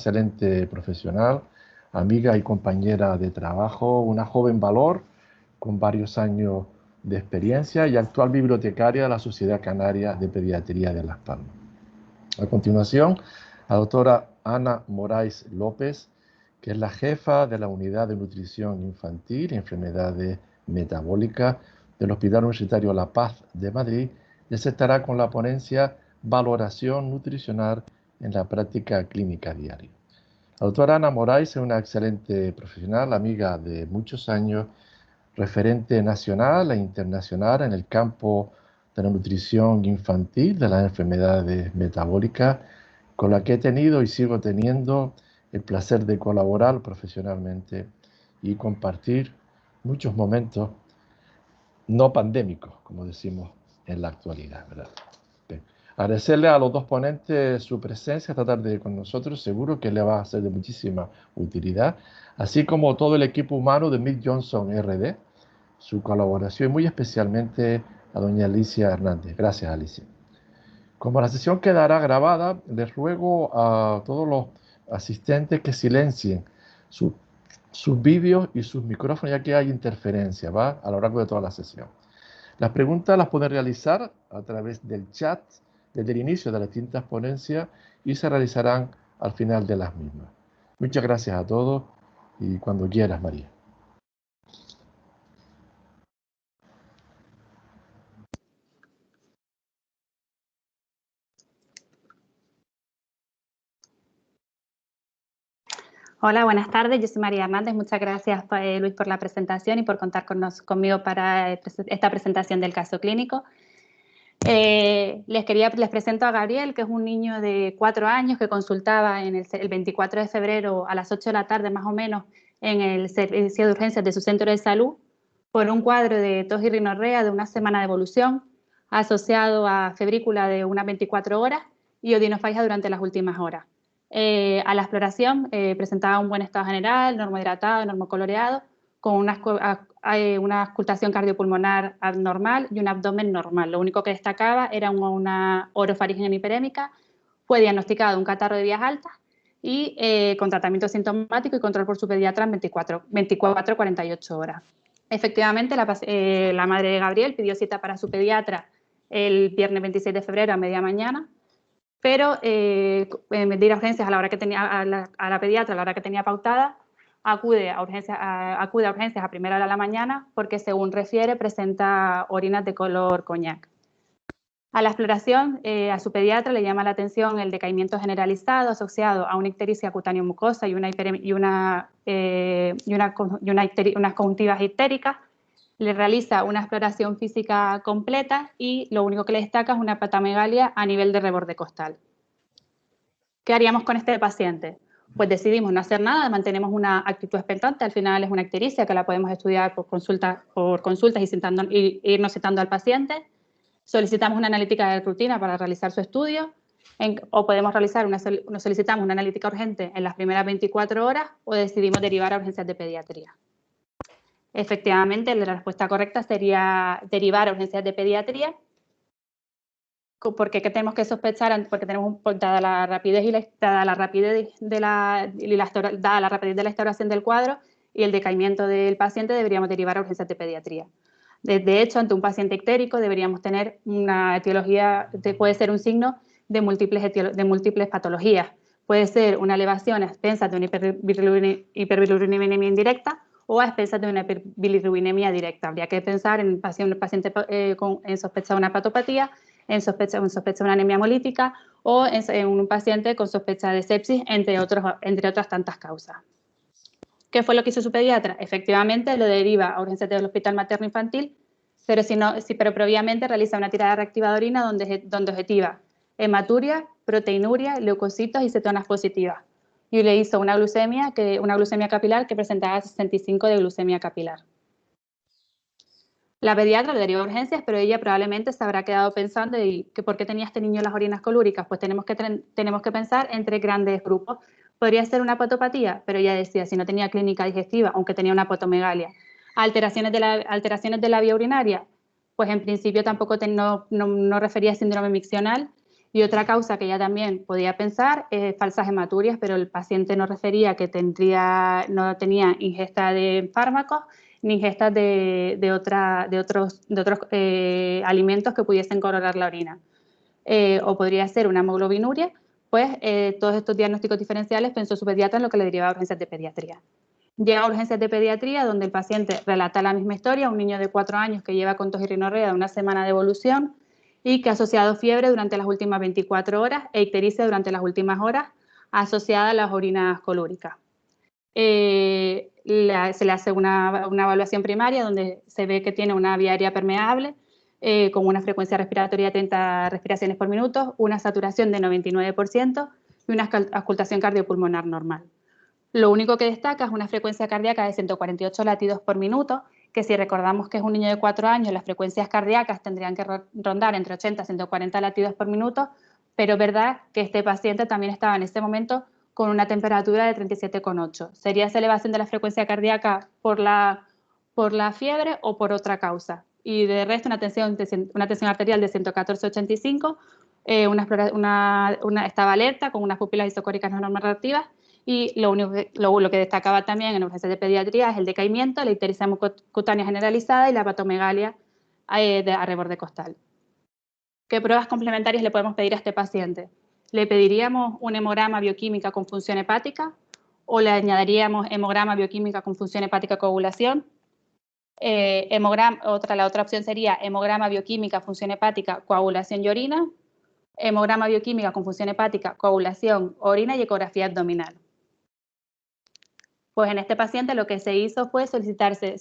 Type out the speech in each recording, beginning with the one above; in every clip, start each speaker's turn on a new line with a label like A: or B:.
A: excelente profesional, amiga y compañera de trabajo, una joven valor con varios años de experiencia y actual bibliotecaria de la Sociedad Canaria de Pediatría de Las Palmas. A continuación, la doctora Ana Moraes López, que es la jefa de la Unidad de Nutrición Infantil y Enfermedades Metabólicas del Hospital Universitario La Paz de Madrid, disertará con la ponencia Valoración Nutricional en la Práctica Clínica Diaria. La doctora Ana Moraes es una excelente profesional, amiga de muchos años, referente nacional e internacional en el campo de la nutrición infantil, de las enfermedades metabólicas, con la que he tenido y sigo teniendo el placer de colaborar profesionalmente y compartir muchos momentos no pandémicos, como decimos en la actualidad, ¿verdad? Bien. Agradecerle a los dos ponentes su presencia esta tarde con nosotros, seguro que le va a ser de muchísima utilidad, así como todo el equipo humano de Mead Johnson RD, su colaboración y muy especialmente a doña Alicia Hernández. Gracias, Alicia. Como la sesión quedará grabada, les ruego a todos los asistentes que silencien sus vídeos y sus micrófonos, ya que hay interferencia, ¿va? A lo largo de toda la sesión. Las preguntas las pueden realizar a través del chat desde el inicio de las distintas ponencias y se realizarán al final de las mismas. Muchas gracias a todos y cuando quieras, María.
B: Hola, buenas tardes. Yo soy María Hernández. Muchas gracias, Luis, por la presentación y por contar conmigo para esta presentación del caso clínico. Les presento a Gabriel, que es un niño de 4 años que consultaba el 24 de febrero a las 8 de la tarde, más o menos, en el servicio de urgencias de su centro de salud por un cuadro de tos y rinorrea de una semana de evolución asociado a febrícula de unas 24 horas y odinofagia durante las últimas horas. A la exploración presentaba un buen estado general, normohidratado, normocoloreado, con una auscultación cardiopulmonar abnormal y un abdomen normal. Lo único que destacaba era una orofaringe hiperémica. Fue diagnosticado un catarro de vías altas y con tratamiento sintomático y control por su pediatra en 24-48 horas. Efectivamente, la madre de Gabriel pidió cita para su pediatra el viernes 26 de febrero a media mañana, pero en vez de ir a urgencias a la hora que tenía, a la pediatra a la hora que tenía pautada, acude a urgencias a primera hora de la mañana porque, según refiere, presenta orinas de color coñac. A la exploración, a su pediatra le llama la atención el decaimiento generalizado asociado a una ictericia cutáneo mucosa y unas conjuntivas ictéricas. Le realiza una exploración física completa y lo único que le destaca es una patamegalia a nivel de reborde costal. ¿Qué haríamos con este paciente? Pues decidimos no hacer nada, mantenemos una actitud expectante. Al final es una ictericia que la podemos estudiar por consultas y irnos citando al paciente. Solicitamos una analítica de rutina para realizar su estudio o podemos solicitamos una analítica urgente en las primeras 24 horas o decidimos derivar a urgencias de pediatría. Efectivamente, la respuesta correcta sería derivar a urgencias de pediatría. Porque tenemos que sospechar, porque dada la rapidez de la instauración del cuadro y el decaimiento del paciente, deberíamos derivar a urgencias de pediatría. De hecho, ante un paciente ictérico deberíamos tener una etiología, puede ser un signo de múltiples patologías. Puede ser una elevación a expensas de una hiperbilirubinemia indirecta o a expensas de una hiperbilirubinemia directa. Habría que pensar en un paciente en sospecha de una hepatopatía, en sospecha de una anemia hemolítica o en un paciente con sospecha de sepsis, entre otras tantas causas. ¿Qué fue lo que hizo su pediatra? Efectivamente, lo deriva a urgencias del Hospital Materno Infantil, pero previamente realiza una tirada reactiva de orina donde objetiva hematuria, proteinuria, leucocitos y cetonas positivas. Y le hizo una glucemia capilar que presentaba 65 de glucemia capilar. La pediatra le derivó a urgencias, pero ella probablemente se habrá quedado pensando que ¿por qué tenía este niño las orinas colúricas? Pues tenemos que pensar en 3 grandes grupos. Podría ser una hepatopatía, pero ella decía si no tenía clínica digestiva, aunque tenía una hepatomegalia. Alteraciones de la vía urinaria, pues en principio tampoco no refería a síndrome miccional Y otra causa que ella también podía pensar es falsas hematurias, pero el paciente nos refería que no tenía ingesta de fármacos ni ingestas de otros alimentos que pudiesen colorar la orina. O podría ser una hemoglobinuria, pues todos estos diagnósticos diferenciales pensó su pediatra en lo que le derivaba a urgencias de pediatría. Llega a urgencias de pediatría donde el paciente relata la misma historia, un niño de 4 años que lleva con tos y rinorrea de una semana de evolución y que ha asociado fiebre durante las últimas 24 horas e ictericia durante las últimas horas asociada a las orinas colúricas. Se le hace una evaluación primaria donde se ve que tiene una vía aérea permeable con una frecuencia respiratoria de 30 respiraciones por minuto, una saturación de 99% y una auscultación cardiopulmonar normal. Lo único que destaca es una frecuencia cardíaca de 148 latidos por minuto, que si recordamos que es un niño de 4 años, las frecuencias cardíacas tendrían que rondar entre 80 y 140 latidos por minuto, pero es verdad que este paciente también estaba en este momento con una temperatura de 37,8. ¿Sería esa elevación de la frecuencia cardíaca por la fiebre o por otra causa? Y de resto una tensión arterial de 114/85, estaba alerta con unas pupilas isocóricas no normativas y lo que destacaba también en urgencias de pediatría es el decaimiento, la ictericia cutánea generalizada y la hepatomegalia a reborde costal. ¿Qué pruebas complementarias le podemos pedir a este paciente? ¿Le pediríamos un hemograma bioquímica con función hepática o le añadiríamos hemograma bioquímica con función hepática coagulación? La otra opción sería hemograma bioquímica, función hepática, coagulación y orina, hemograma bioquímica con función hepática, coagulación, orina y ecografía abdominal. Pues en este paciente lo que se hizo fue solicitarle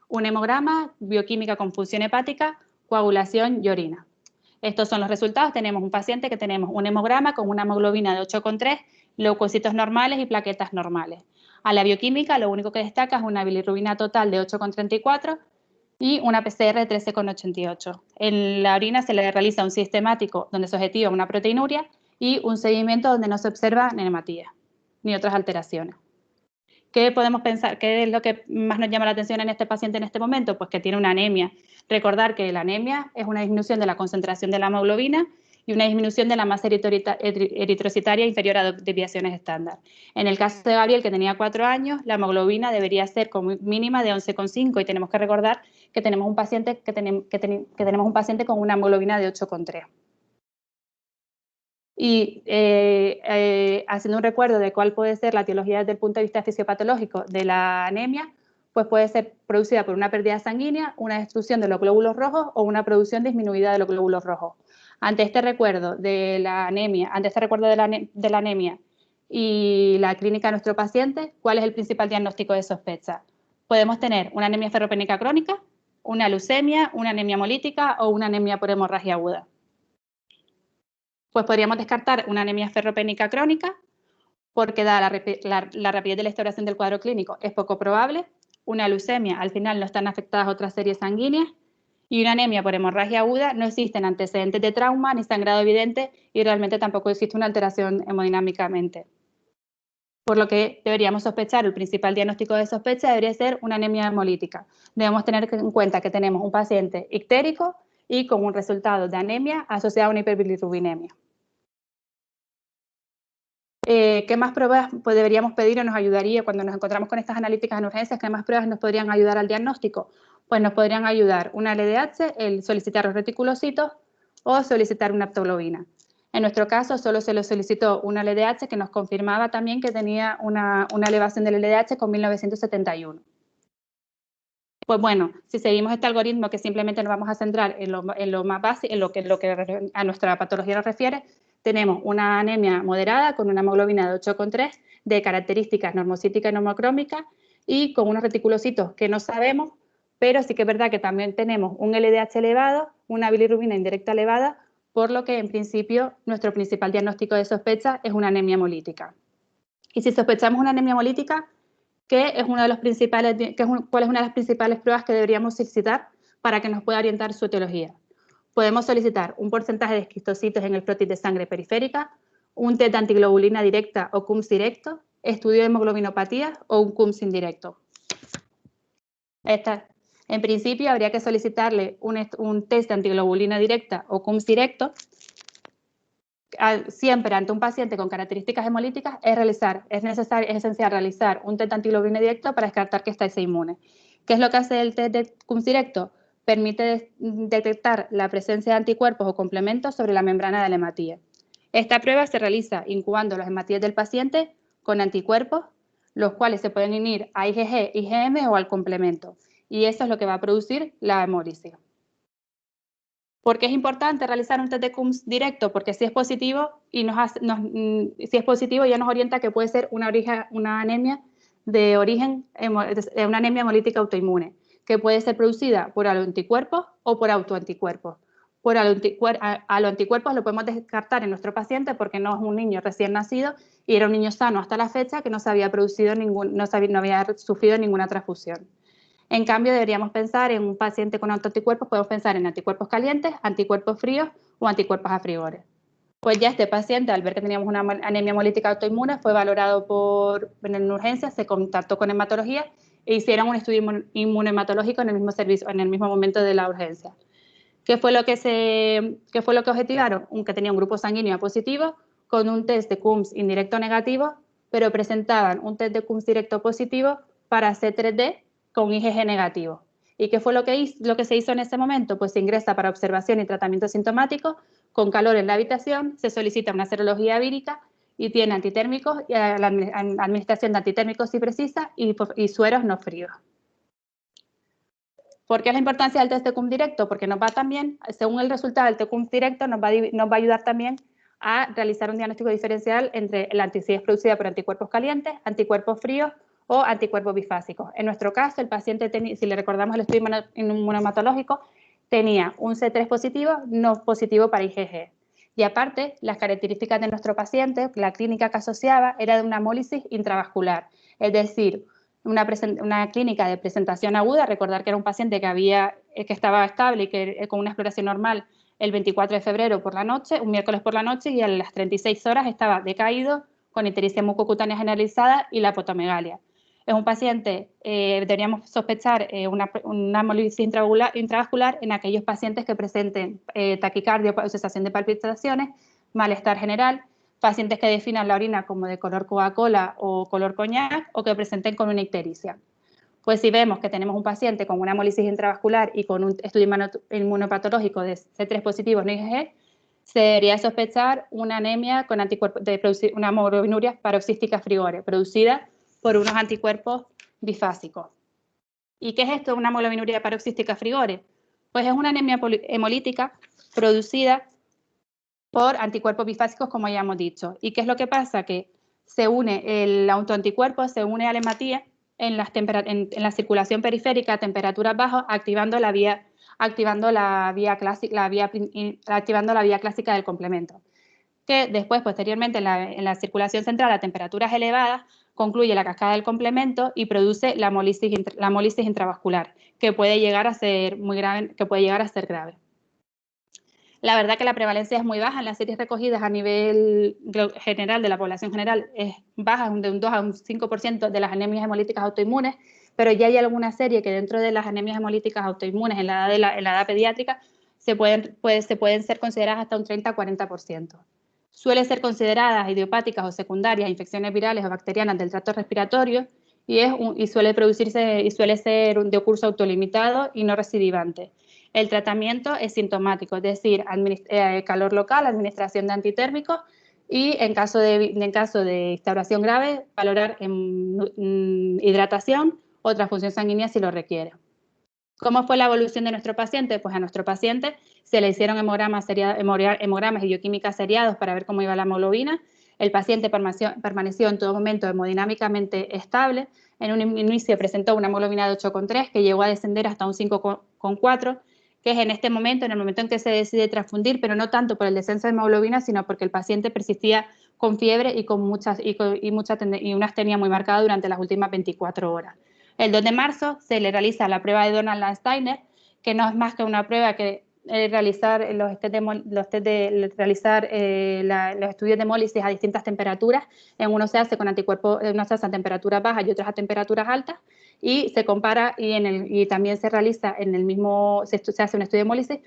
B: un hemograma bioquímica con función hepática, coagulación y orina. Estos son los resultados. Tenemos un paciente que tenemos un hemograma con una hemoglobina de 8,3, leucocitos normales y plaquetas normales. A la bioquímica lo único que destaca es una bilirrubina total de 8,34 y una PCR de 13,88. En la orina se le realiza un sistemático donde se objetiva una proteinuria y un seguimiento donde no se observa anematía ni otras alteraciones. ¿Qué podemos pensar? ¿Qué es lo que más nos llama la atención en este paciente en este momento? Pues que tiene una anemia. Recordar que la anemia es una disminución de la concentración de la hemoglobina y una disminución de la masa eritrocitaria inferior a desviaciones estándar. En el caso de Gabriel, que tenía 4 años, la hemoglobina debería ser como mínima de 11,5 y tenemos que recordar que tenemos un paciente con una hemoglobina de 8,3. Y haciendo un recuerdo de cuál puede ser la etiología desde el punto de vista fisiopatológico de la anemia, pues puede ser producida por una pérdida sanguínea, una destrucción de los glóbulos rojos o una producción disminuida de los glóbulos rojos. Ante este recuerdo de la anemia, y la clínica de nuestro paciente, ¿cuál es el principal diagnóstico de sospecha? Podemos tener una anemia ferropénica crónica, una leucemia, una anemia hemolítica o una anemia por hemorragia aguda. Pues podríamos descartar una anemia ferropénica crónica porque dada la rapidez de la instauración del cuadro clínico es poco probable, una leucemia al final no están afectadas otras series sanguíneas y una anemia por hemorragia aguda no existen antecedentes de trauma ni sangrado evidente y realmente tampoco existe una alteración hemodinámicamente. Por lo que deberíamos sospechar, el principal diagnóstico de sospecha debería ser una anemia hemolítica. Debemos tener en cuenta que tenemos un paciente ictérico y con un resultado de anemia asociado a una hiperbilirrubinemia. ¿Qué más pruebas deberíamos pedir o nos ayudaría cuando nos encontramos con estas analíticas en urgencias? ¿Qué más pruebas nos podrían ayudar al diagnóstico? Pues nos podrían ayudar una LDH, el solicitar los reticulocitos o solicitar una aptoglobina. En nuestro caso solo se lo solicitó una LDH que nos confirmaba también que tenía una elevación del LDH con 1971. Pues bueno, si seguimos este algoritmo que simplemente nos vamos a centrar en lo más básico, en lo que a nuestra patología nos refiere, tenemos una anemia moderada con una hemoglobina de 8,3 de características normocíticas y normocrómicas y con unos reticulocitos que no sabemos, pero sí que es verdad que también tenemos un LDH elevado, una bilirrubina indirecta elevada, por lo que en principio nuestro principal diagnóstico de sospecha es una anemia hemolítica. Y si sospechamos una anemia hemolítica, ¿cuál es una de las principales pruebas que deberíamos solicitar para que nos pueda orientar su etiología? Podemos solicitar un porcentaje de esquistocitos en el frotis de sangre periférica, un test de antiglobulina directa o CUMS directo, estudio de hemoglobinopatía o un CUMS indirecto. En principio habría que solicitarle un test de antiglobulina directa o CUMS directo siempre ante un paciente con características hemolíticas es esencial realizar un test de antiglobulina directo para descartar que esté inmune. ¿Qué es lo que hace el test de CUMS directo? Permite detectar la presencia de anticuerpos o complementos sobre la membrana de la hematía. Esta prueba se realiza incubando los hematíes del paciente con anticuerpos, los cuales se pueden unir a IgG, IgM o al complemento. Y eso es lo que va a producir la hemólisis. ¿Por qué es importante realizar un test de CUMS directo? Porque si es positivo, ya nos orienta que puede ser una anemia de origen, una anemia hemolítica autoinmune, que puede ser producida por anticuerpos o por autoanticuerpos. A los anticuerpos lo podemos descartar en nuestro paciente porque no es un niño recién nacido y era un niño sano hasta la fecha que no había sufrido ninguna transfusión. En cambio, deberíamos pensar en un paciente con autoanticuerpos, podemos pensar en anticuerpos calientes, anticuerpos fríos o anticuerpos a frigores. Pues ya este paciente, al ver que teníamos una anemia hemolítica autoinmune, fue valorado en urgencia, se contactó con hematología e hicieron un estudio inmunohematológico en el mismo momento de la urgencia. ¿Qué fue lo que objetivaron? Que tenía un grupo sanguíneo positivo con un test de CUMS indirecto negativo, pero presentaban un test de CUMS directo positivo para C3D con IgG negativo. ¿Y qué fue lo que se hizo en ese momento? Pues se ingresa para observación y tratamiento sintomático, con calor en la habitación, se solicita una serología vírica y tiene antitérmicos, la administración de antitérmicos sí precisa y sueros no fríos. ¿Por qué es la importancia del test de CUMS directo? Porque nos va también, según el resultado del test de CUMS directo, nos va a ayudar también a realizar un diagnóstico diferencial entre la anticidez producida por anticuerpos calientes, anticuerpos fríos o anticuerpos bifásicos. En nuestro caso, el paciente, si le recordamos el estudio inmunohematológico, tenía un C3 positivo, no positivo para IgG. Y aparte, las características de nuestro paciente, la clínica que asociaba era de una hemólisis intravascular, es decir, una clínica de presentación aguda. Recordar que era un paciente que estaba estable y que con una exploración normal el 24 de febrero por la noche, un miércoles por la noche, y a las 36 horas estaba decaído con ictericia mucocutánea generalizada y la potomegalia. Es un paciente, deberíamos sospechar una hemólisis intravascular en aquellos pacientes que presenten taquicardia o cesación de palpitaciones, malestar general, pacientes que definan la orina como de color Coca-Cola o color coñac o que presenten con una ictericia. Pues si vemos que tenemos un paciente con una hemólisis intravascular y con un estudio inmunopatológico de C3 positivo en IgG, se debería sospechar una anemia con una hemoglobinuria paroxística frigore, producida por unos anticuerpos bifásicos. ¿Y qué es esto, una hemoglobinuria paroxística frigore? Pues es una anemia hemolítica producida por anticuerpos bifásicos, como ya hemos dicho. ¿Y qué es lo que pasa? Que se une el autoanticuerpo, se une a la hematía en la circulación periférica a temperaturas bajas, activando la vía clásica del complemento, que después, posteriormente, en la circulación central a temperaturas elevadas, concluye la cascada del complemento y produce la hemólisis intravascular, que puede llegar a ser muy grave, La verdad que la prevalencia es muy baja. En las series recogidas a nivel general de la población general es baja, de un 2 a un 5% de las anemias hemolíticas autoinmunes, pero ya hay alguna serie que dentro de las anemias hemolíticas autoinmunes en la edad pediátrica se pueden ser consideradas hasta un 30-40%. Suelen ser consideradas idiopáticas o secundarias, infecciones virales o bacterianas del tracto respiratorio y suele ser de curso autolimitado y no recidivante. El tratamiento es sintomático, es decir, calor local, administración de antitérmicos y en caso de instauración grave, valorar hidratación o transfusión sanguínea si lo requiere. ¿Cómo fue la evolución de nuestro paciente? Pues a nuestro paciente se le hicieron hemogramas y bioquímicas seriados para ver cómo iba la hemoglobina. El paciente permaneció en todo momento hemodinámicamente estable. En un inicio presentó una hemoglobina de 8,3 que llegó a descender hasta un 5,4, que es en el momento en que se decide transfundir, pero no tanto por el descenso de hemoglobina, sino porque el paciente persistía con fiebre y una astenia muy marcada durante las últimas 24 horas. El 2 de marzo se le realiza la prueba de Donald-Landsteiner, que no es más que una prueba que realizar los estudios de hemólisis a distintas temperaturas. En uno se hace con anticuerpos, uno se hace a temperaturas bajas y otros a temperaturas altas, y se compara y también se realiza se hace un estudio de hemólisis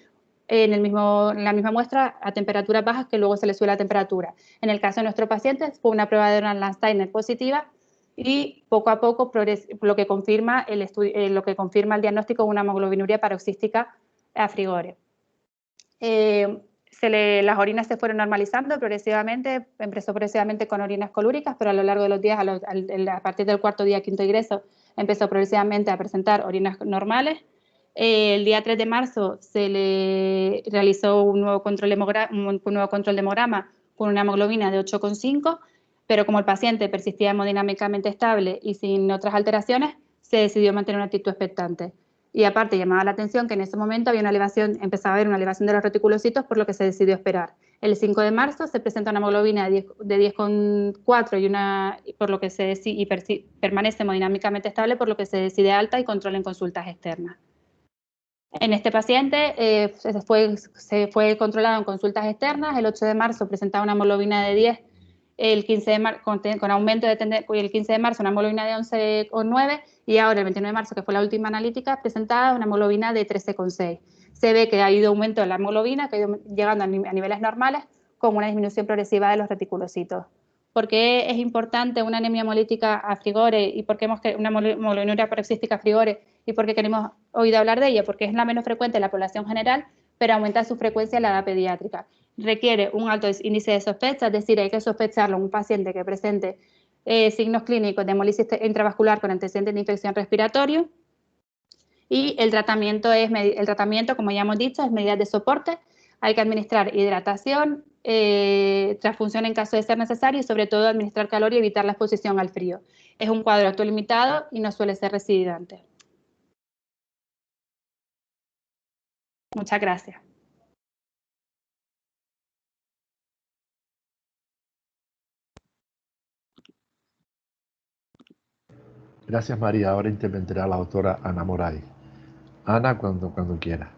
B: en la misma muestra a temperaturas bajas, que luego se le sube la temperatura. En el caso de nuestro paciente fue una prueba de Landsteiner positiva y poco a poco lo que confirma el diagnóstico de una hemoglobinuria paroxística a frigore. Las orinas se fueron normalizando progresivamente, empezó progresivamente con orinas colúricas, pero a lo largo de los días, a partir del cuarto día, quinto ingreso, empezó progresivamente a presentar orinas normales. El día 3 de marzo se le realizó un nuevo control de hemograma con una hemoglobina de 8,5, pero como el paciente persistía hemodinámicamente estable y sin otras alteraciones, se decidió mantener una actitud expectante. Y aparte llamaba la atención que en ese momento empezaba a haber una elevación de los reticulocitos, por lo que se decidió esperar. El 5 de marzo se presenta una hemoglobina de 10,4 por lo que permanece hemodinámicamente estable, por lo que se decide alta y control en consultas externas. En este paciente se fue controlado en consultas externas. El 8 de marzo presentaba una hemoglobina de 10, el 15 de marzo, con aumento de tendencia, el 15 de marzo una hemoglobina de 11,9 y ahora el 29 de marzo, que fue la última analítica, presentaba una hemoglobina de 13,6. Se ve que ha ido aumento de la hemoglobina, que ha ido llegando a niveles normales con una disminución progresiva de los reticulocitos. ¿Por qué es importante una anemia hemolítica a frigore y por qué una hemoglobinuria paroxística a frigore y por qué hemos oído hablar de ella? Porque es la menos frecuente en la población general, pero aumenta su frecuencia en la edad pediátrica. Requiere un alto índice de sospecha, es decir, hay que sospecharlo en un paciente que presente signos clínicos de hemólisis intravascular con antecedentes de infección respiratoria. Y el tratamiento, como ya hemos dicho, es medidas de soporte. Hay que administrar hidratación, transfusión en caso de ser necesario y sobre todo administrar calor y evitar la exposición al frío. Es un cuadro autolimitado y no suele ser recidivante. Muchas gracias.
A: Gracias, María. Ahora intervendrá la doctora Ana Moray. Ana, cuando quiera.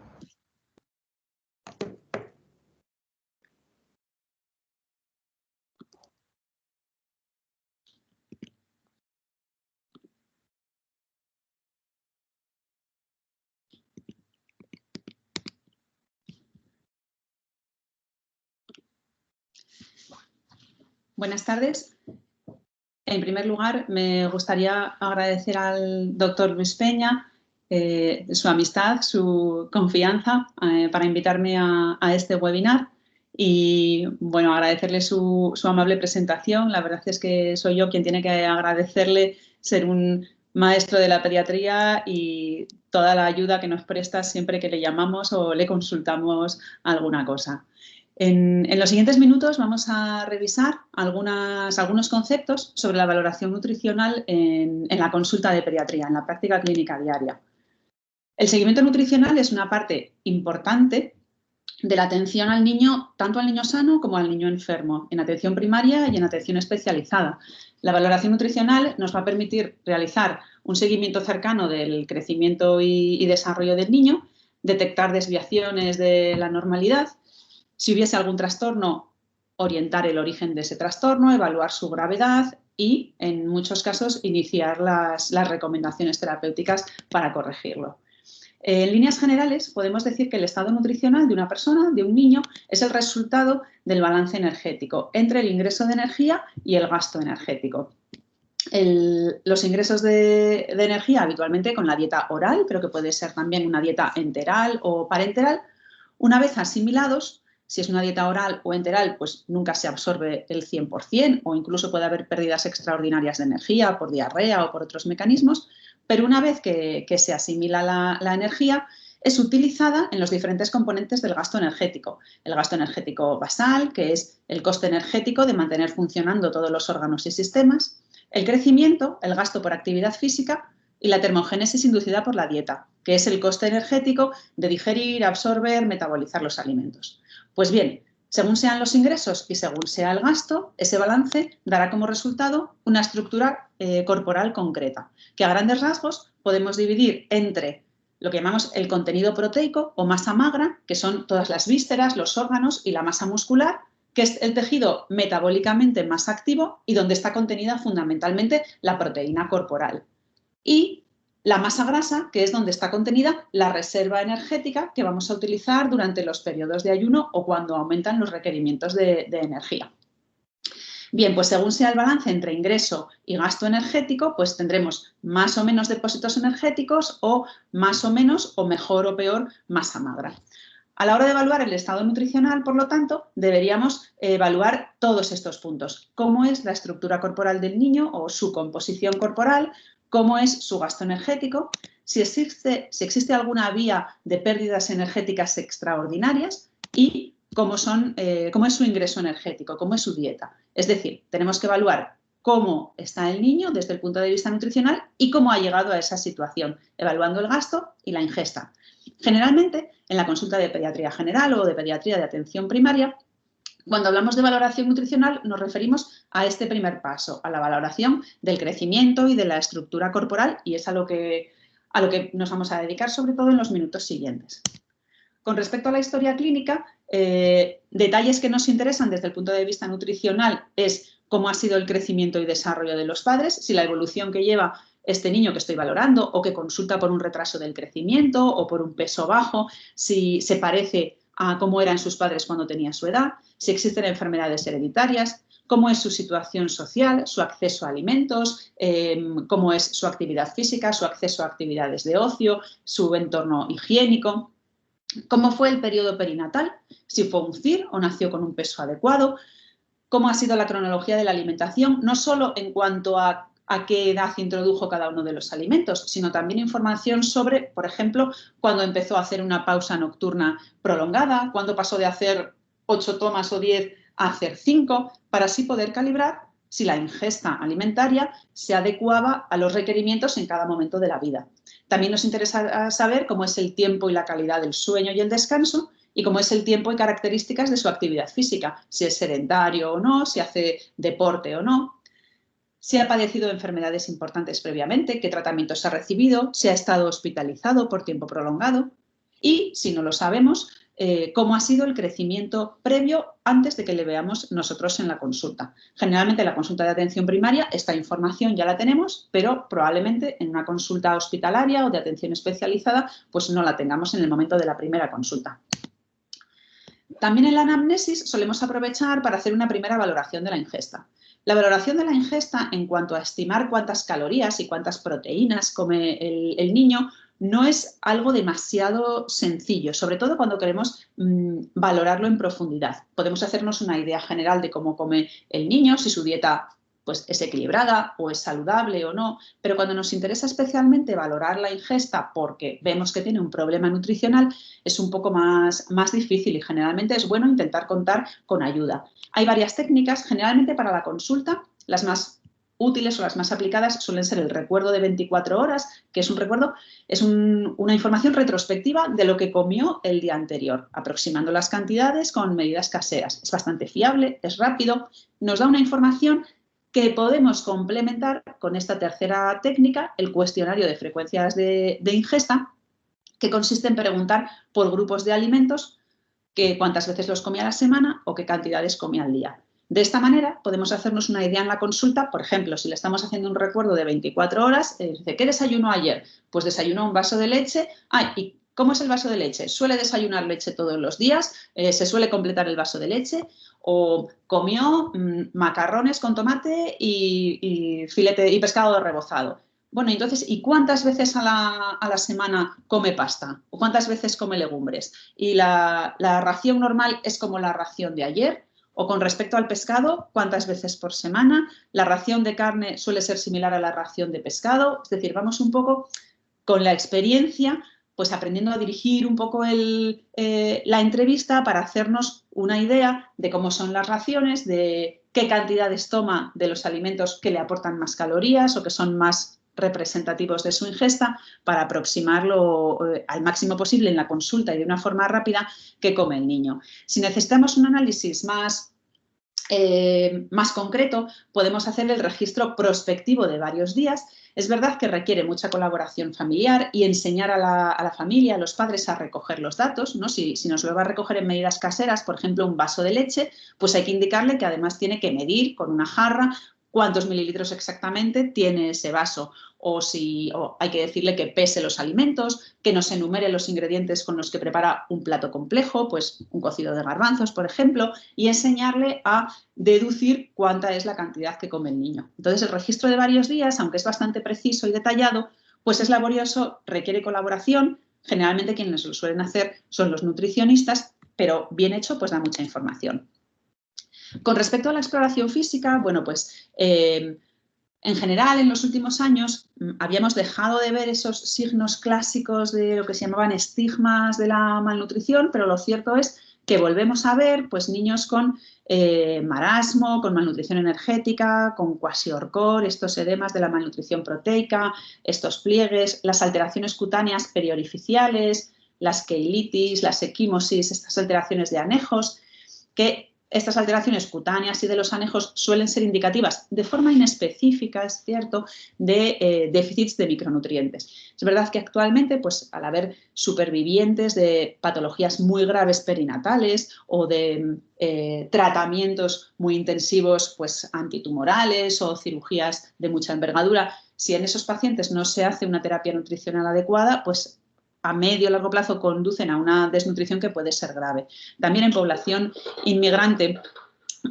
C: Buenas tardes. En primer lugar, me gustaría agradecer al doctor Luis Peña su amistad, su confianza para invitarme a este webinar y, bueno, agradecerle su amable presentación. La verdad es que soy yo quien tiene que agradecerle ser un maestro de la pediatría y toda la ayuda que nos presta siempre que le llamamos o le consultamos alguna cosa. En los siguientes minutos vamos a revisar algunos conceptos sobre la valoración nutricional en la consulta de pediatría, en la práctica clínica diaria. El seguimiento nutricional es una parte importante de la atención al niño, tanto al niño sano como al niño enfermo, en atención primaria y en atención especializada. La valoración nutricional nos va a permitir realizar un seguimiento cercano del crecimiento y desarrollo del niño, detectar desviaciones de la normalidad. Si hubiese algún trastorno, orientar el origen de ese trastorno, evaluar su gravedad y, en muchos casos, iniciar las recomendaciones terapéuticas para corregirlo. En líneas generales, podemos decir que el estado nutricional de una persona, de un niño, es el resultado del balance energético entre el ingreso de energía y el gasto energético. Los ingresos de energía habitualmente con la dieta oral, pero que puede ser también una dieta enteral o parenteral, una vez asimilados. Si es una dieta oral o enteral, pues nunca se absorbe el 100% o incluso puede haber pérdidas extraordinarias de energía por diarrea o por otros mecanismos, pero una vez que se asimila la energía, es utilizada en los diferentes componentes del gasto energético. El gasto energético basal, que es el coste energético de mantener funcionando todos los órganos y sistemas, el crecimiento, el gasto por actividad física y la termogénesis inducida por la dieta, que es el coste energético de digerir, absorber, metabolizar los alimentos. Pues bien, según sean los ingresos y según sea el gasto, ese balance dará como resultado una estructura corporal concreta, que a grandes rasgos podemos dividir entre lo que llamamos el contenido proteico o masa magra, que son todas las vísceras, los órganos y la masa muscular, que es el tejido metabólicamente más activo y donde está contenida fundamentalmente la proteína corporal. Y la masa grasa, que es donde está contenida la reserva energética que vamos a utilizar durante los periodos de ayuno o cuando aumentan los requerimientos de energía. Bien, pues según sea el balance entre ingreso y gasto energético, pues tendremos más o menos depósitos energéticos o más o menos o mejor o peor masa magra. A la hora de evaluar el estado nutricional, por lo tanto, deberíamos evaluar todos estos puntos. Cómo es la estructura corporal del niño o su composición corporal, cómo es su gasto energético, si existe alguna vía de pérdidas energéticas extraordinarias y cómo es su ingreso energético, cómo es su dieta. Es decir, tenemos que evaluar cómo está el niño desde el punto de vista nutricional y cómo ha llegado a esa situación, evaluando el gasto y la ingesta. Generalmente, en la consulta de pediatría general o de pediatría de atención primaria, cuando hablamos de valoración nutricional nos referimos a este primer paso, a la valoración del crecimiento y de la estructura corporal, y es a lo que nos vamos a dedicar sobre todo en los minutos siguientes. Con respecto a la historia clínica, detalles que nos interesan desde el punto de vista nutricional es cómo ha sido el crecimiento y desarrollo de los padres, si la evolución que lleva este niño que estoy valorando o que consulta por un retraso del crecimiento o por un peso bajo, si se parece a cómo eran sus padres cuando tenía su edad, si existen enfermedades hereditarias, cómo es su situación social, su acceso a alimentos, cómo es su actividad física, su acceso a actividades de ocio, su entorno higiénico. ¿Cómo fue el periodo perinatal? Si fue un CIR o nació con un peso adecuado. ¿Cómo ha sido la cronología de la alimentación? No solo en cuanto a qué edad introdujo cada uno de los alimentos, sino también información sobre, por ejemplo, cuándo empezó a hacer una pausa nocturna prolongada, cuándo pasó de hacer 8 tomas o 10 a hacer 5, para así poder calibrar si la ingesta alimentaria se adecuaba a los requerimientos en cada momento de la vida. También nos interesa saber cómo es el tiempo y la calidad del sueño y el descanso y cómo es el tiempo y características de su actividad física, si es sedentario o no, si hace deporte o no, si ha padecido enfermedades importantes previamente, qué tratamientos ha recibido, si ha estado hospitalizado por tiempo prolongado y, si no lo sabemos, cómo ha sido el crecimiento previo antes de que le veamos nosotros en la consulta. Generalmente en la consulta de atención primaria esta información ya la tenemos, pero probablemente en una consulta hospitalaria o de atención especializada pues no la tengamos en el momento de la primera consulta. También en la anamnesis solemos aprovechar para hacer una primera valoración de la ingesta. La valoración de la ingesta en cuanto a estimar cuántas calorías y cuántas proteínas come el niño no es algo demasiado sencillo, sobre todo cuando queremos valorarlo en profundidad. Podemos hacernos una idea general de cómo come el niño, si su dieta pues, es equilibrada o es saludable o no, pero cuando nos interesa especialmente valorar la ingesta porque vemos que tiene un problema nutricional, es un poco más difícil y generalmente es bueno intentar contar con ayuda. Hay varias técnicas, generalmente para la consulta, las más útiles o las más aplicadas suelen ser el recuerdo de 24 horas, que es un recuerdo, es una información retrospectiva de lo que comió el día anterior, aproximando las cantidades con medidas caseras. Es bastante fiable, es rápido, nos da una información que podemos complementar con esta tercera técnica, el cuestionario de frecuencias de ingesta, que consiste en preguntar por grupos de alimentos cuántas veces los comía a la semana o qué cantidades comía al día. De esta manera podemos hacernos una idea en la consulta, por ejemplo, si le estamos haciendo un recuerdo de 24 horas, dice, ¿qué desayunó ayer? Pues desayunó un vaso de leche. ¿Y cómo es el vaso de leche? ¿Suele desayunar leche todos los días? ¿Se suele completar el vaso de leche? ¿O comió macarrones con tomate y filete y pescado rebozado? Bueno, entonces, ¿y cuántas veces a la semana come pasta? ¿O cuántas veces come legumbres? ¿Y la ración normal es como la ración de ayer? O con respecto al pescado, ¿cuántas veces por semana? ¿La ración de carne suele ser similar a la ración de pescado? Es decir, vamos un poco con la experiencia, pues aprendiendo a dirigir un poco la entrevista para hacernos una idea de cómo son las raciones, de qué cantidades toma de los alimentos que le aportan más calorías o que son más representativos de su ingesta, para aproximarlo al máximo posible en la consulta y de una forma rápida que come el niño. Si necesitamos un análisis más concreto, podemos hacer el registro prospectivo de varios días. Es verdad que requiere mucha colaboración familiar y enseñar a la familia, a los padres, a recoger los datos, ¿no? Si nos lo va a recoger en medidas caseras, por ejemplo, un vaso de leche, pues hay que indicarle que además tiene que medir con una jarra cuántos mililitros exactamente tiene ese vaso, o hay que decirle que pese los alimentos, que nos enumere los ingredientes con los que prepara un plato complejo, pues un cocido de garbanzos, por ejemplo, y enseñarle a deducir cuánta es la cantidad que come el niño. Entonces, el registro de varios días, aunque es bastante preciso y detallado, pues es laborioso, requiere colaboración. Generalmente quienes lo suelen hacer son los nutricionistas, pero bien hecho, pues da mucha información. Con respecto a la exploración física, bueno, pues en general, en los últimos años habíamos dejado de ver esos signos clásicos de lo que se llamaban estigmas de la malnutrición, pero lo cierto es que volvemos a ver pues, niños con marasmo, con malnutrición energética, con cuasiorcor, estos edemas de la malnutrición proteica, estos pliegues, las alteraciones cutáneas periorificiales, las keilitis, las equimosis, estas alteraciones de anejos, que estas alteraciones cutáneas y de los anejos suelen ser indicativas de forma inespecífica, es cierto, de déficits de micronutrientes. Es verdad que actualmente, pues, al haber supervivientes de patologías muy graves perinatales o de tratamientos muy intensivos, pues, antitumorales o cirugías de mucha envergadura, si en esos pacientes no se hace una terapia nutricional adecuada, pues a medio o largo plazo conducen a una desnutrición que puede ser grave. También en población inmigrante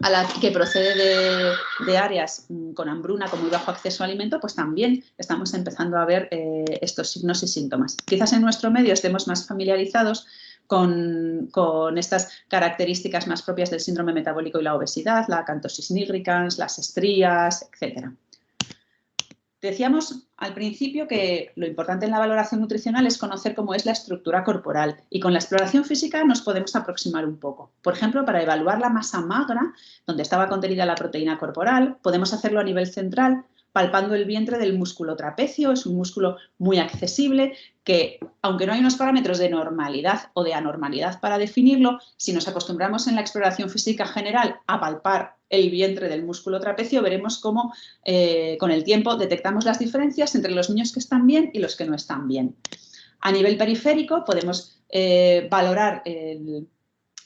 C: a la que procede de áreas con hambruna, con muy bajo acceso a alimento, pues también estamos empezando a ver estos signos y síntomas. Quizás en nuestro medio estemos más familiarizados con estas características más propias del síndrome metabólico y la obesidad, la acantosis nigricans, las estrías, etc. Decíamos al principio que lo importante en la valoración nutricional es conocer cómo es la estructura corporal y con la exploración física nos podemos aproximar un poco. Por ejemplo, para evaluar la masa magra, donde estaba contenida la proteína corporal, podemos hacerlo a nivel central palpando el vientre del músculo trapecio. Es un músculo muy accesible que, aunque no hay unos parámetros de normalidad o de anormalidad para definirlo, si nos acostumbramos en la exploración física general a palpar el vientre del músculo trapecio, veremos cómo con el tiempo detectamos las diferencias entre los niños que están bien y los que no están bien. A nivel periférico podemos valorar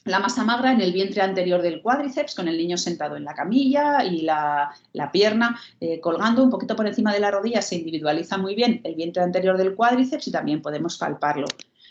C: la masa magra en el vientre anterior del cuádriceps, con el niño sentado en la camilla y la pierna colgando un poquito por encima de la rodilla. Se individualiza muy bien el vientre anterior del cuádriceps y también podemos palparlo.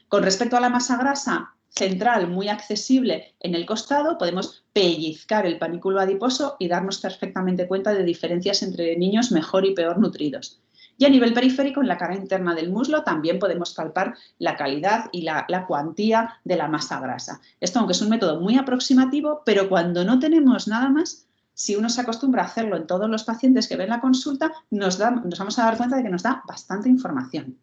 C: Con respecto a la masa grasa central, muy accesible en el costado, podemos pellizcar el panículo adiposo y darnos perfectamente cuenta de diferencias entre niños mejor y peor nutridos. Y a nivel periférico, en la cara interna del muslo, también podemos palpar la calidad y la cuantía de la masa grasa. Esto, aunque es un método muy aproximativo, pero cuando no tenemos nada más, si uno se acostumbra a hacerlo en todos los pacientes que ven la consulta, nos vamos a dar cuenta de que nos da bastante información.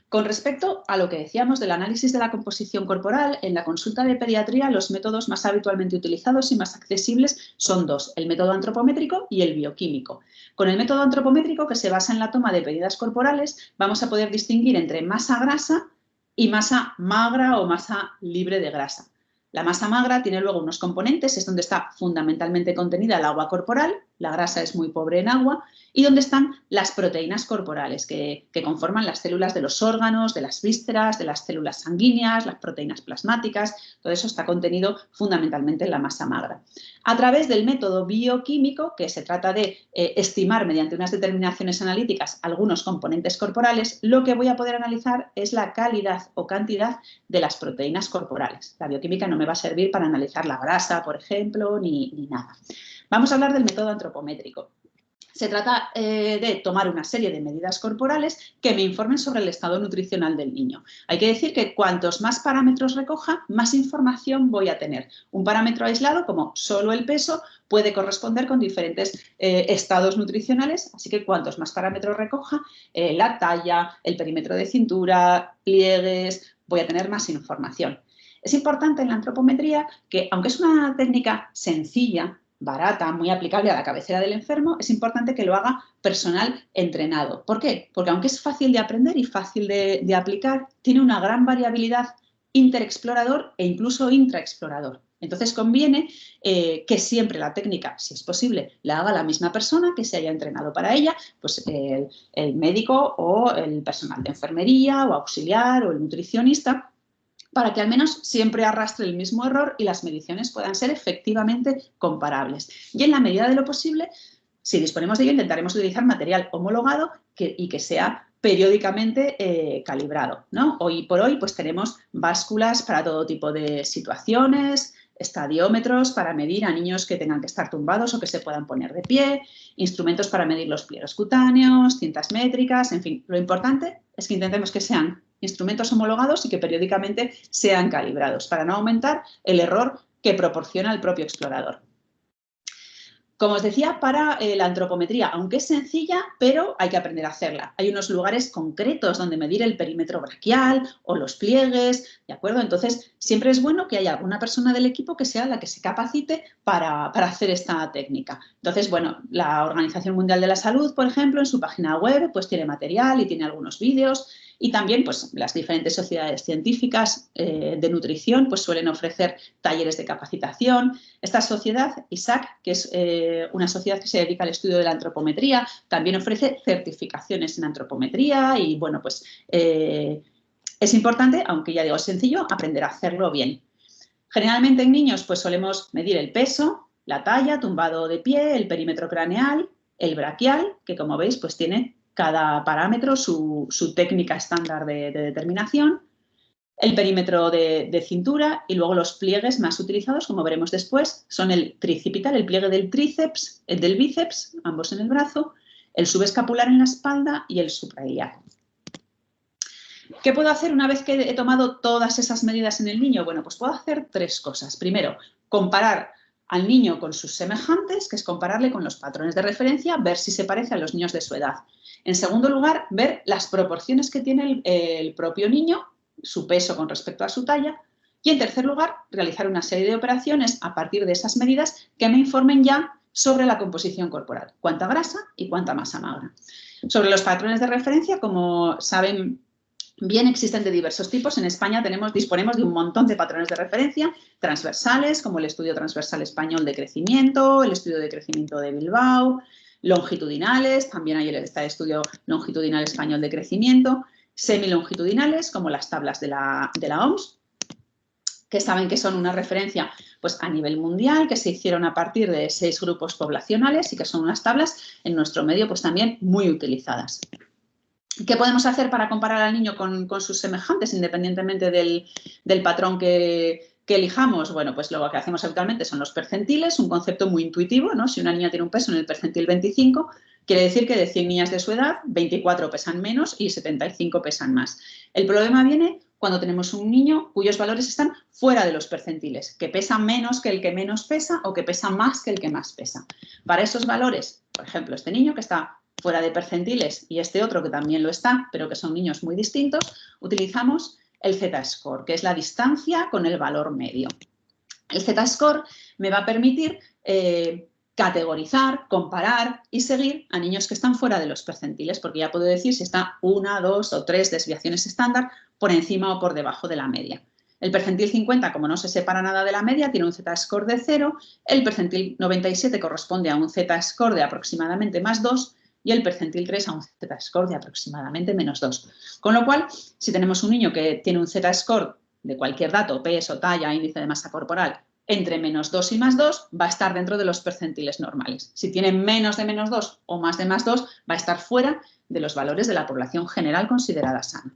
C: Con respecto a lo que decíamos del análisis de la composición corporal, en la consulta de pediatría los métodos más habitualmente utilizados y más accesibles son dos, el método antropométrico y el bioquímico. Con el método antropométrico, que se basa en la toma de medidas corporales, vamos a poder distinguir entre masa grasa y masa magra o masa libre de grasa. La masa magra tiene luego unos componentes, es donde está fundamentalmente contenida el agua corporal, la grasa es muy pobre en agua, y donde están las proteínas corporales que conforman las células de los órganos, de las vísceras, de las células sanguíneas, las proteínas plasmáticas. Todo eso está contenido fundamentalmente en la masa magra. A través del método bioquímico, que se trata de estimar mediante unas determinaciones analíticas algunos componentes corporales, lo que voy a poder analizar es la calidad o cantidad de las proteínas corporales. La bioquímica no me va a servir para analizar la grasa, por ejemplo, ni nada. Vamos a hablar del método antropométrico. Se trata de tomar una serie de medidas corporales que me informen sobre el estado nutricional del niño. Hay que decir que cuantos más parámetros recoja, más información voy a tener. Un parámetro aislado, como solo el peso, puede corresponder con diferentes estados nutricionales, así que cuantos más parámetros recoja, la talla, el perímetro de cintura, pliegues, voy a tener más información. Es importante en la antropometría que, aunque es una técnica sencilla, barata, muy aplicable a la cabecera del enfermo, es importante que lo haga personal entrenado. ¿Por qué? Porque aunque es fácil de aprender y fácil de aplicar, tiene una gran variabilidad interexplorador e incluso intraexplorador. Entonces conviene que siempre la técnica, si es posible, la haga la misma persona que se haya entrenado para ella, pues el médico o el personal de enfermería o auxiliar o el nutricionista, para que al menos siempre arrastre el mismo error y las mediciones puedan ser efectivamente comparables. Y en la medida de lo posible, si disponemos de ello, intentaremos utilizar material homologado y que sea periódicamente calibrado, ¿no? Hoy por hoy pues tenemos básculas para todo tipo de situaciones, estadiómetros para medir a niños que tengan que estar tumbados o que se puedan poner de pie, instrumentos para medir los pliegues cutáneos, cintas métricas, en fin. Lo importante es que intentemos que sean instrumentos homologados y que periódicamente sean calibrados para no aumentar el error que proporciona el propio explorador. Como os decía, para la antropometría, aunque es sencilla, pero hay que aprender a hacerla. Hay unos lugares concretos donde medir el perímetro braquial o los pliegues, ¿de acuerdo? Entonces, siempre es bueno que haya alguna persona del equipo que sea la que se capacite para hacer esta técnica. Entonces, bueno, la Organización Mundial de la Salud, por ejemplo, en su página web, pues tiene material y tiene algunos vídeos. Y también pues, las diferentes sociedades científicas de nutrición pues, suelen ofrecer talleres de capacitación. Esta sociedad, ISAC, que es una sociedad que se dedica al estudio de la antropometría, también ofrece certificaciones en antropometría y bueno, pues es importante, aunque ya digo es sencillo, aprender a hacerlo bien. Generalmente en niños pues solemos medir el peso, la talla, tumbado de pie, el perímetro craneal, el braquial, que como veis pues tiene cada parámetro su técnica estándar de determinación, el perímetro de cintura y luego los pliegues más utilizados, como veremos después, son el tricipital, el pliegue del tríceps, el del bíceps, ambos en el brazo, el subescapular en la espalda y el suprailiaco. ¿Qué puedo hacer una vez que he tomado todas esas medidas en el niño? Bueno, pues puedo hacer tres cosas. Primero, comparar al niño con sus semejantes, que es compararle con los patrones de referencia, ver si se parece a los niños de su edad. En segundo lugar, ver las proporciones que tiene el propio niño, su peso con respecto a su talla. Y en tercer lugar, realizar una serie de operaciones a partir de esas medidas que me informen ya sobre la composición corporal, cuánta grasa y cuánta masa magra. Sobre los patrones de referencia, como saben bien, existen de diversos tipos. En España disponemos de un montón de patrones de referencia transversales, como el Estudio Transversal Español de Crecimiento, el Estudio de Crecimiento de Bilbao, longitudinales, también está el Estudio Longitudinal Español de Crecimiento, semilongitudinales, como las tablas de la OMS, que saben que son una referencia pues, a nivel mundial, que se hicieron a partir de 6 grupos poblacionales y que son unas tablas en nuestro medio pues, también muy utilizadas. ¿Qué podemos hacer para comparar al niño con sus semejantes, independientemente del patrón que elijamos? Bueno, pues lo que hacemos habitualmente son los percentiles, un concepto muy intuitivo, ¿no? Si una niña tiene un peso en el percentil 25, quiere decir que de 100 niñas de su edad, 24 pesan menos y 75 pesan más. El problema viene cuando tenemos un niño cuyos valores están fuera de los percentiles, que pesa menos que el que menos pesa o que pesa más que el que más pesa. Para esos valores, por ejemplo, este niño que está fuera de percentiles y este otro que también lo está, pero que son niños muy distintos, utilizamos el Z-score, que es la distancia con el valor medio. El Z-score me va a permitir categorizar, comparar y seguir a niños que están fuera de los percentiles, porque ya puedo decir si está 1, 2 o 3 desviaciones estándar por encima o por debajo de la media. El percentil 50, como no se separa nada de la media, tiene un Z-score de 0, el percentil 97 corresponde a un Z-score de aproximadamente más 2 y el percentil 3 a un Z-score de aproximadamente menos 2. Con lo cual, si tenemos un niño que tiene un Z-score de cualquier dato, peso, talla, índice de masa corporal, entre menos 2 y más 2, va a estar dentro de los percentiles normales. Si tiene menos de menos 2 o más de más 2, va a estar fuera de los valores de la población general considerada sana.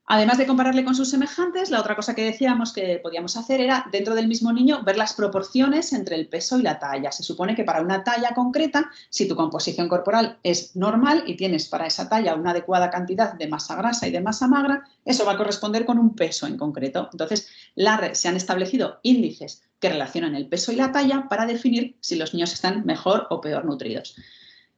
C: Además de compararle con sus semejantes, la otra cosa que decíamos que podíamos hacer era, dentro del mismo niño, ver las proporciones entre el peso y la talla. Se supone que para una talla concreta, si tu composición corporal es normal y tienes para esa talla una adecuada cantidad de masa grasa y de masa magra, eso va a corresponder con un peso en concreto. Entonces, se han establecido índices que relacionan el peso y la talla para definir si los niños están mejor o peor nutridos.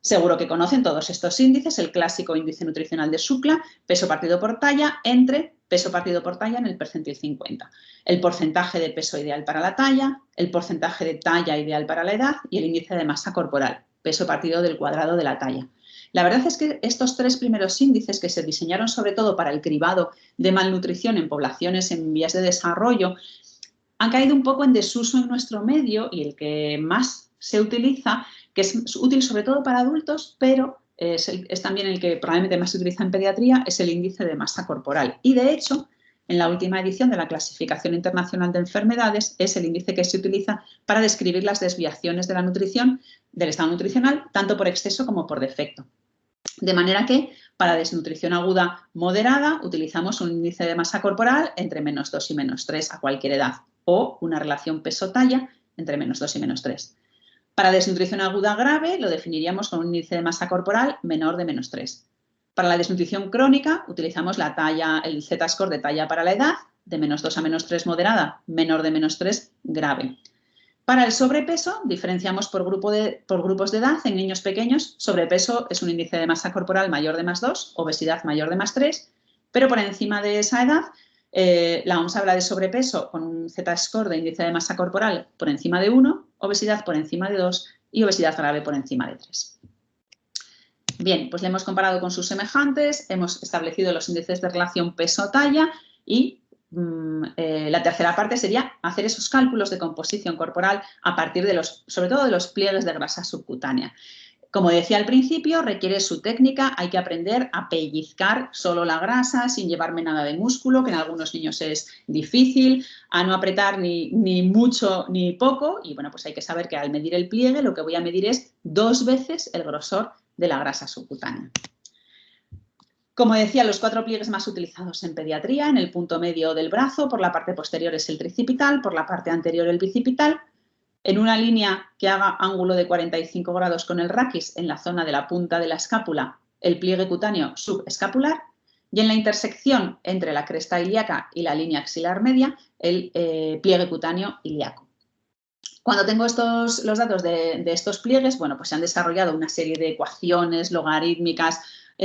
C: Seguro que conocen todos estos índices, el clásico índice nutricional de Shukla, peso partido por talla, entre peso partido por talla en el percentil 50. El porcentaje de peso ideal para la talla, el porcentaje de talla ideal para la edad y el índice de masa corporal, peso partido del cuadrado de la talla. La verdad es que estos 3 primeros índices, que se diseñaron sobre todo para el cribado de malnutrición en poblaciones en vías de desarrollo, han caído un poco en desuso en nuestro medio y el que más se utiliza, que es útil sobre todo para adultos, pero es también el que probablemente más se utiliza en pediatría, es el índice de masa corporal. Y de hecho, en la última edición de la Clasificación Internacional de Enfermedades es el índice que se utiliza para describir las desviaciones de la nutrición, del estado nutricional, tanto por exceso como por defecto. De manera que para desnutrición aguda moderada utilizamos un índice de masa corporal entre -2 y -3 a cualquier edad o una relación peso-talla entre -2 y -3. Para desnutrición aguda grave lo definiríamos con un índice de masa corporal menor de -3. Para la desnutrición crónica utilizamos la talla, el Z-score de talla para la edad, de -2 a -3 moderada, menor de -3 grave. Para el sobrepeso diferenciamos por grupos de edad. En niños pequeños, sobrepeso es un índice de masa corporal mayor de +2, obesidad mayor de +3, pero por encima de esa edad, la OMS habla de sobrepeso con un Z-score de índice de masa corporal por encima de 1, obesidad por encima de 2 y obesidad grave por encima de 3. Bien, pues le hemos comparado con sus semejantes, hemos establecido los índices de relación peso-talla y la tercera parte sería hacer esos cálculos de composición corporal a partir de sobre todo de los pliegues de grasa subcutánea. Como decía al principio, requiere su técnica, hay que aprender a pellizcar solo la grasa sin llevarme nada de músculo, que en algunos niños es difícil, a no apretar ni mucho ni poco, y bueno, pues hay que saber que al medir el pliegue lo que voy a medir es 2 veces el grosor de la grasa subcutánea. Como decía, los 4 pliegues más utilizados en pediatría, en el punto medio del brazo, por la parte posterior es el tricipital, por la parte anterior el bicipital, en una línea que haga ángulo de 45 grados con el raquis en la zona de la punta de la escápula, el pliegue cutáneo subescapular, y en la intersección entre la cresta ilíaca y la línea axilar media, el pliegue cutáneo ilíaco. Cuando tengo los datos de estos pliegues, bueno, pues se han desarrollado una serie de ecuaciones logarítmicas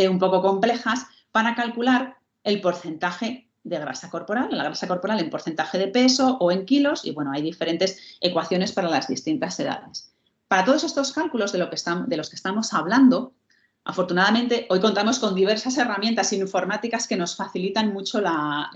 C: un poco complejas para calcular el porcentaje de grasa corporal, la grasa corporal en porcentaje de peso o en kilos, y bueno, hay diferentes ecuaciones para las distintas edades. Para todos estos cálculos de los que estamos hablando, afortunadamente hoy contamos con diversas herramientas informáticas que nos facilitan mucho la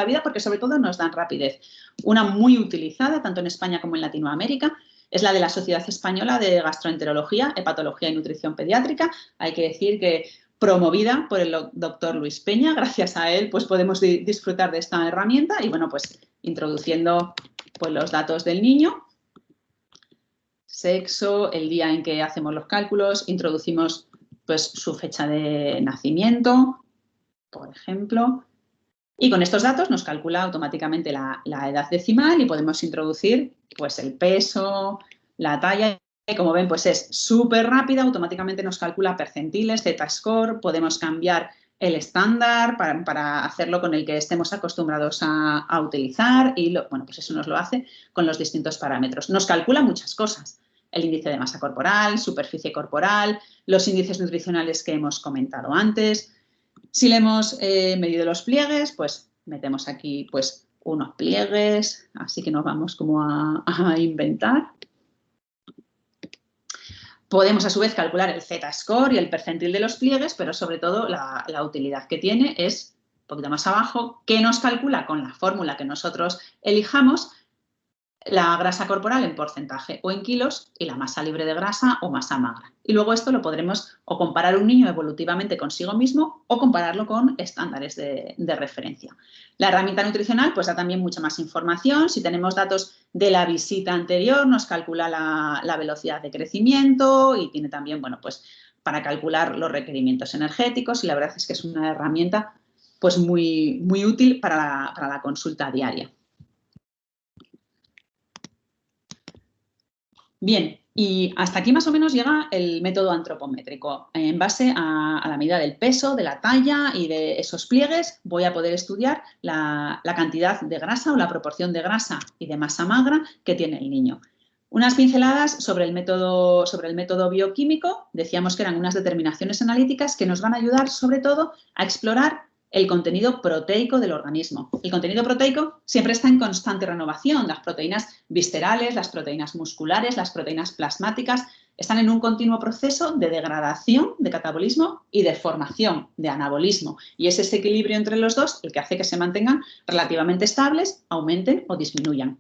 C: vida porque sobre todo nos dan rapidez. Una muy utilizada tanto en España como en Latinoamérica es la de la Sociedad Española de Gastroenterología, Hepatología y Nutrición Pediátrica. Hay que decir que promovida por el doctor Luis Peña, gracias a él pues podemos disfrutar de esta herramienta y bueno, pues introduciendo pues, los datos del niño, sexo, el día en que hacemos los cálculos, introducimos pues su fecha de nacimiento, por ejemplo, y con estos datos nos calcula automáticamente la edad decimal y podemos introducir pues el peso, la talla. Y como ven, pues es súper rápida, automáticamente nos calcula percentiles, Z-score, podemos cambiar el estándar para hacerlo con el que estemos acostumbrados a utilizar y bueno, pues eso nos lo hace con los distintos parámetros. Nos calcula muchas cosas, el índice de masa corporal, superficie corporal, los índices nutricionales que hemos comentado antes. Si le hemos medido los pliegues, pues metemos aquí pues unos pliegues, así que nos vamos como a inventar. Podemos a su vez calcular el Z-score y el percentil de los pliegues, pero sobre todo la utilidad que tiene es, un poquito más abajo, que nos calcula con la fórmula que nosotros elijamos la grasa corporal en porcentaje o en kilos y la masa libre de grasa o masa magra. Y luego esto lo podremos o comparar un niño evolutivamente consigo mismo o compararlo con estándares de referencia. La herramienta nutricional pues da también mucha más información. Si tenemos datos de la visita anterior, nos calcula la velocidad de crecimiento y tiene también, bueno, pues para calcular los requerimientos energéticos y la verdad es que es una herramienta pues muy, muy útil para la consulta diaria. Bien, y hasta aquí más o menos llega el método antropométrico. En base a la medida del peso, de la talla y de esos pliegues, voy a poder estudiar la cantidad de grasa o la proporción de grasa y de masa magra que tiene el niño. Unas pinceladas sobre el método bioquímico. Decíamos que eran unas determinaciones analíticas que nos van a ayudar sobre todo a explorar el contenido proteico del organismo. El contenido proteico siempre está en constante renovación. Las proteínas viscerales, las proteínas musculares, las proteínas plasmáticas están en un continuo proceso de degradación, de catabolismo y de formación, de anabolismo. Y es ese equilibrio entre los dos el que hace que se mantengan relativamente estables, aumenten o disminuyan.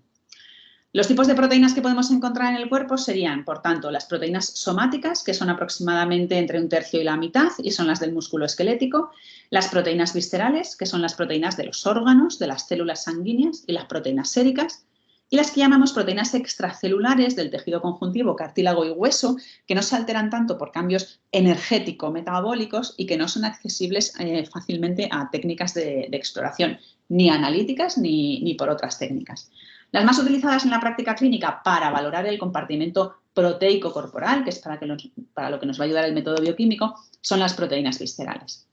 C: Los tipos de proteínas que podemos encontrar en el cuerpo serían, por tanto, las proteínas somáticas, que son aproximadamente entre 1/3 y la mitad, y son las del músculo esquelético, las proteínas viscerales, que son las proteínas de los órganos, de las células sanguíneas, y las proteínas séricas, y las que llamamos proteínas extracelulares del tejido conjuntivo, cartílago y hueso, que no se alteran tanto por cambios energético-metabólicos y que no son accesibles fácilmente a técnicas de exploración, ni analíticas ni por otras técnicas. Las más utilizadas en la práctica clínica para valorar el compartimento proteico corporal, que es para lo que nos va a ayudar el método bioquímico, son las proteínas viscerales.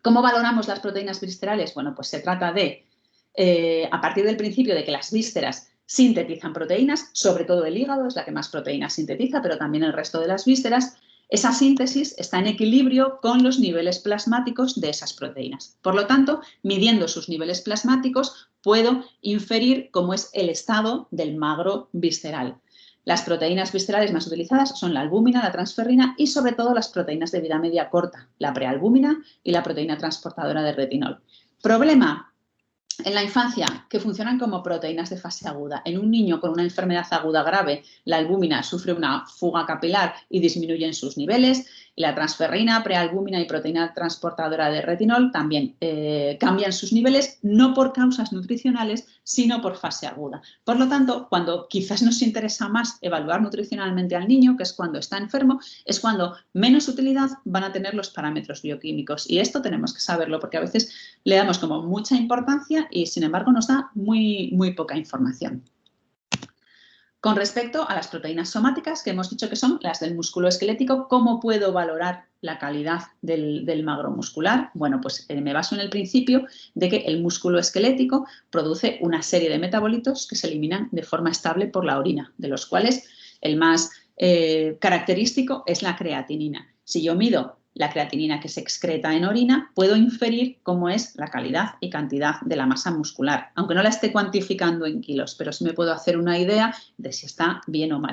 C: ¿Cómo valoramos las proteínas viscerales? Bueno, pues se trata de, a partir del principio de que las vísceras sintetizan proteínas, sobre todo el hígado es la que más proteínas sintetiza, pero también el resto de las vísceras. Esa síntesis está en equilibrio con los niveles plasmáticos de esas proteínas. Por lo tanto, midiendo sus niveles plasmáticos, puedo inferir cómo es el estado del magro visceral. Las proteínas viscerales más utilizadas son la albúmina, la transferrina y sobre todo las proteínas de vida media corta, la prealbúmina y la proteína transportadora de retinol. Problema. En la infancia, que funcionan como proteínas de fase aguda. En un niño con una enfermedad aguda grave, la albúmina sufre una fuga capilar y disminuyen sus niveles. Y la transferrina, prealbúmina y proteína transportadora de retinol también cambian sus niveles, no por causas nutricionales, sino por fase aguda. Por lo tanto, cuando quizás nos interesa más evaluar nutricionalmente al niño, que es cuando está enfermo, es cuando menos utilidad van a tener los parámetros bioquímicos. Y esto tenemos que saberlo porque a veces le damos como mucha importancia y, sin embargo, nos da muy poca información. Con respecto a las proteínas somáticas, que hemos dicho que son las del músculo esquelético, ¿cómo puedo valorar la calidad del magro muscular? Bueno, pues me baso en el principio de que el músculo esquelético produce una serie de metabolitos que se eliminan de forma estable por la orina, de los cuales el más característico es la creatinina. Si yo mido la creatinina que se excreta en orina, puedo inferir cómo es la calidad y cantidad de la masa muscular, aunque no la esté cuantificando en kilos, pero sí me puedo hacer una idea de si está bien o mal.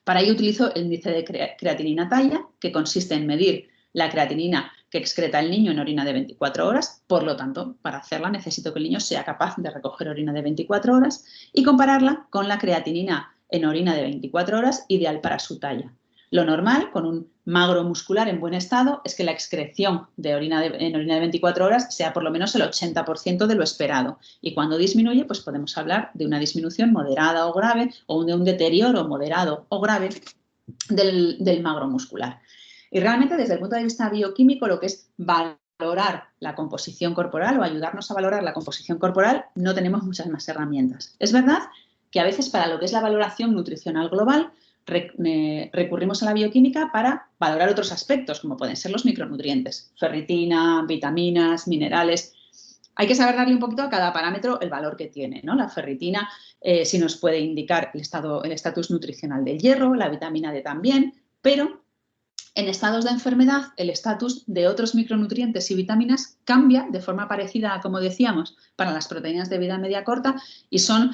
C: Para ello utilizo el índice de creatinina talla, que consiste en medir la creatinina que excreta el niño en orina de 24 horas, por lo tanto, para hacerla necesito que el niño sea capaz de recoger orina de 24 horas y compararla con la creatinina en orina de 24 horas ideal para su talla. Lo normal, con un magro muscular en buen estado, es que la excreción de en orina de 24 horas sea por lo menos el 80% de lo esperado. Y cuando disminuye, pues podemos hablar de una disminución moderada o grave o de un deterioro moderado o grave del magro muscular. Y realmente, desde el punto de vista bioquímico, lo que es valorar la composición corporal o ayudarnos a valorar la composición corporal, no tenemos muchas más herramientas. Es verdad que a veces para lo que es la valoración nutricional global, recurrimos a la bioquímica para valorar otros aspectos, como pueden ser los micronutrientes, ferritina, vitaminas, minerales. Hay que saber darle un poquito a cada parámetro el valor que tiene, ¿no? La ferritina sí nos puede indicar el estatus nutricional del hierro, la vitamina D también, pero en estados de enfermedad, el estatus de otros micronutrientes y vitaminas cambia de forma parecida a, como decíamos, para las proteínas de vida media corta y son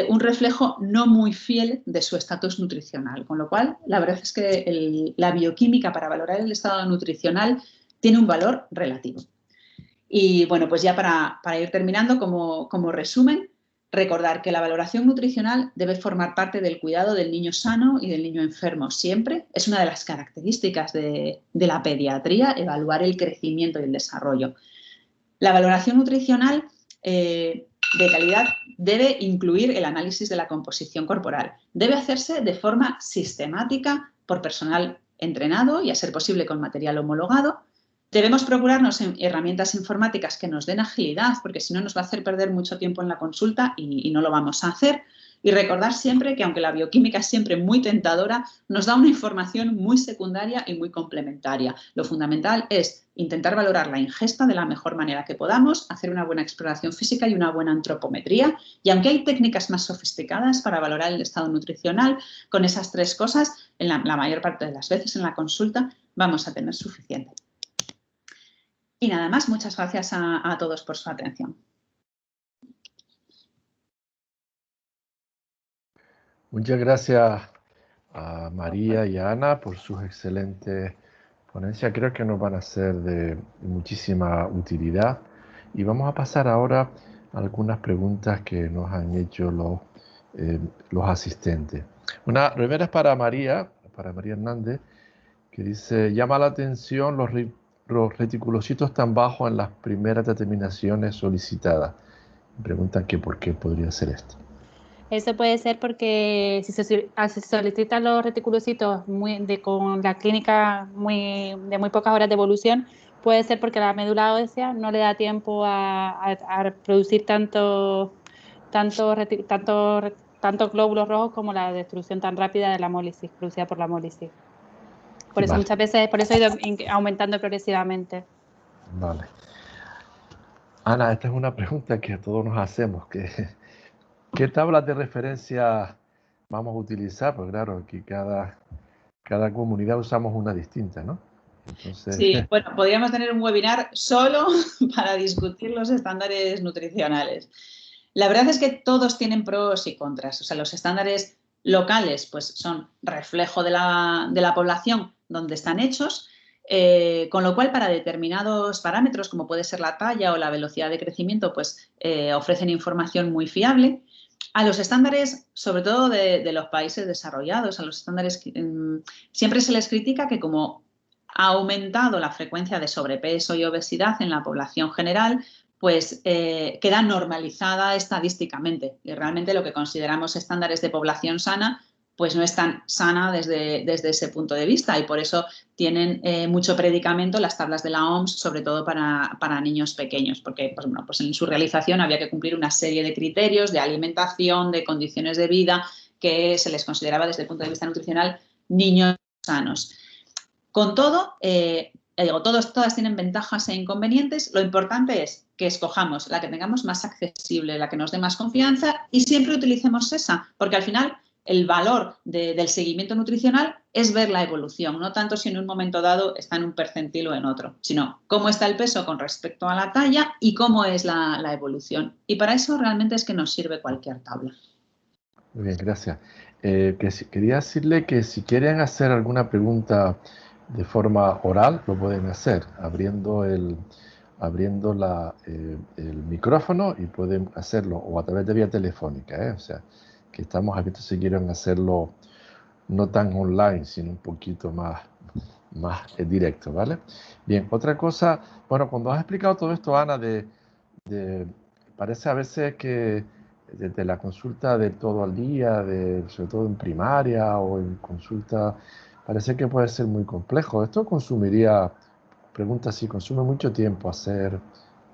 C: un reflejo no muy fiel de su estatus nutricional. Con lo cual, la verdad es que la bioquímica para valorar el estado nutricional tiene un valor relativo. Y bueno, pues ya para ir terminando, como resumen, recordar que la valoración nutricional debe formar parte del cuidado del niño sano y del niño enfermo siempre. Es una de las características de la pediatría, evaluar el crecimiento y el desarrollo. La valoración nutricional de calidad debe incluir el análisis de la composición corporal. Debe hacerse de forma sistemática por personal entrenado y, a ser posible, con material homologado. Debemos procurarnos herramientas informáticas que nos den agilidad, porque si no nos va a hacer perder mucho tiempo en la consulta y no lo vamos a hacer. Y recordar siempre que, aunque la bioquímica es siempre muy tentadora, nos da una información muy secundaria y muy complementaria. Lo fundamental es intentar valorar la ingesta de la mejor manera que podamos, hacer una buena exploración física y una buena antropometría. Y aunque hay técnicas más sofisticadas para valorar el estado nutricional, con esas tres cosas, en la mayor parte de las veces en la consulta vamos a tener suficiente. Y nada más, muchas gracias a todos por su atención.
A: Muchas gracias a María y a Ana por sus excelentes ponencias. Creo que nos van a ser de muchísima utilidad. Y vamos a pasar ahora a algunas preguntas que nos han hecho los los asistentes. Una primera es para María Hernández, que dice, llama la atención los reticulocitos tan bajos en las primeras determinaciones solicitadas. Me preguntan que por qué podría ser esto.
B: Eso puede ser porque si se solicitan los reticulocitos con la clínica de muy pocas horas de evolución, puede ser porque la médula ósea no le da tiempo a producir tantos glóbulos rojos como la destrucción tan rápida de la hemólisis, producida por la hemólisis. Por eso muchas veces, por eso ha ido aumentando progresivamente.
A: Vale. Ana, esta es una pregunta que todos nos hacemos. ¿Qué tablas de referencia vamos a utilizar? Pues claro, aquí cada comunidad usamos una distinta, ¿no? Entonces...
C: Sí, bueno, podríamos tener un webinar solo para discutir los estándares nutricionales. La verdad es que todos tienen pros y contras. O sea, los estándares locales pues, son reflejo de la población donde están hechos, con lo cual para determinados parámetros, como puede ser la talla o la velocidad de crecimiento, pues ofrecen información muy fiable. A los estándares, sobre todo de los países desarrollados, a los estándares siempre se les critica que como ha aumentado la frecuencia de sobrepeso y obesidad en la población general, pues queda normalizada estadísticamente. Y realmente lo que consideramos estándares de población sana, pues no es tan sana desde ese punto de vista y por eso tienen mucho predicamento las tablas de la OMS, sobre todo para niños pequeños, porque pues, bueno, pues en su realización había que cumplir una serie de criterios de alimentación, de condiciones de vida, que se les consideraba desde el punto de vista nutricional niños sanos. Con todo, todas tienen ventajas e inconvenientes. Lo importante es que escojamos la que tengamos más accesible, la que nos dé más confianza y siempre utilicemos esa, porque al final el valor del seguimiento nutricional es ver la evolución, no tanto si en un momento dado está en un percentil o en otro, sino cómo está el peso con respecto a la talla y cómo es la evolución. Y para eso realmente es que nos sirve cualquier tabla.
A: Muy bien, gracias. Quería decirle que si quieren hacer alguna pregunta de forma oral, lo pueden hacer abriendo el micrófono y pueden hacerlo o a través de vía telefónica, o sea, que estamos abiertos si quieren hacerlo no tan online, sino un poquito más directo, ¿vale? Bien, otra cosa, bueno, cuando has explicado todo esto, Ana, parece a veces que desde la consulta del todo al día, sobre todo en primaria o en consulta, parece que puede ser muy complejo. Esto consumiría, pregunta si consume mucho tiempo hacer